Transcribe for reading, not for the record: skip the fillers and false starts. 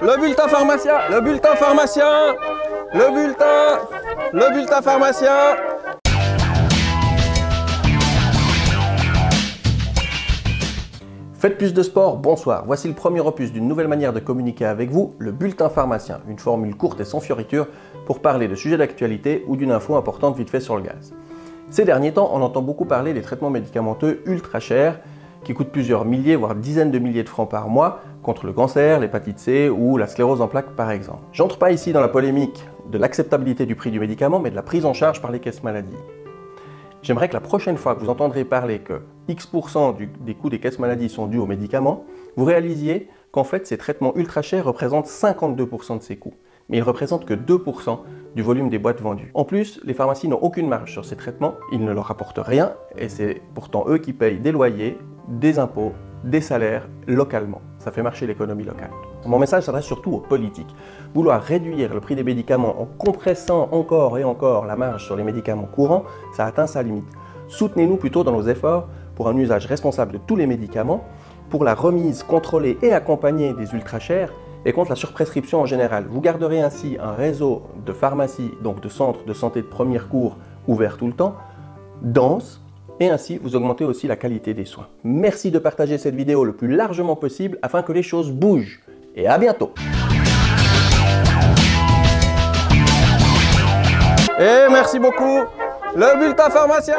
Le bulletin pharmacien, le bulletin pharmacien, le bulletin pharmacien. Faites plus de sport, bonsoir. Voici le premier opus d'une nouvelle manière de communiquer avec vous, le bulletin pharmacien. Une formule courte et sans fioriture pour parler de sujets d'actualité ou d'une info importante vite fait sur le gaz. Ces derniers temps, on entend beaucoup parler des traitements médicamenteux ultra chers qui coûtent plusieurs milliers, voire dizaines de milliers de francs par mois contre le cancer, l'hépatite C ou la sclérose en plaques par exemple. J'entre pas ici dans la polémique de l'acceptabilité du prix du médicament, mais de la prise en charge par les caisses maladie. J'aimerais que la prochaine fois que vous entendrez parler que X% des coûts des caisses maladie sont dus aux médicaments, vous réalisiez qu'en fait ces traitements ultra chers représentent 52% de ces coûts. Mais ils ne représentent que 2% du volume des boîtes vendues. En plus, les pharmacies n'ont aucune marge sur ces traitements, ils ne leur rapportent rien et c'est pourtant eux qui payent des loyers, des impôts, des salaires localement. Ça fait marcher l'économie locale. Mon message s'adresse surtout aux politiques. Vouloir réduire le prix des médicaments en compressant encore et encore la marge sur les médicaments courants, ça atteint sa limite. Soutenez-nous plutôt dans nos efforts pour un usage responsable de tous les médicaments, pour la remise contrôlée et accompagnée des ultra chers et contre la surprescription en général. Vous garderez ainsi un réseau de pharmacies, donc de centres de santé de premier recours ouverts tout le temps, dense, et ainsi vous augmentez aussi la qualité des soins. Merci de partager cette vidéo le plus largement possible afin que les choses bougent. Et à bientôt. Et merci beaucoup, le bulletin pharmacien.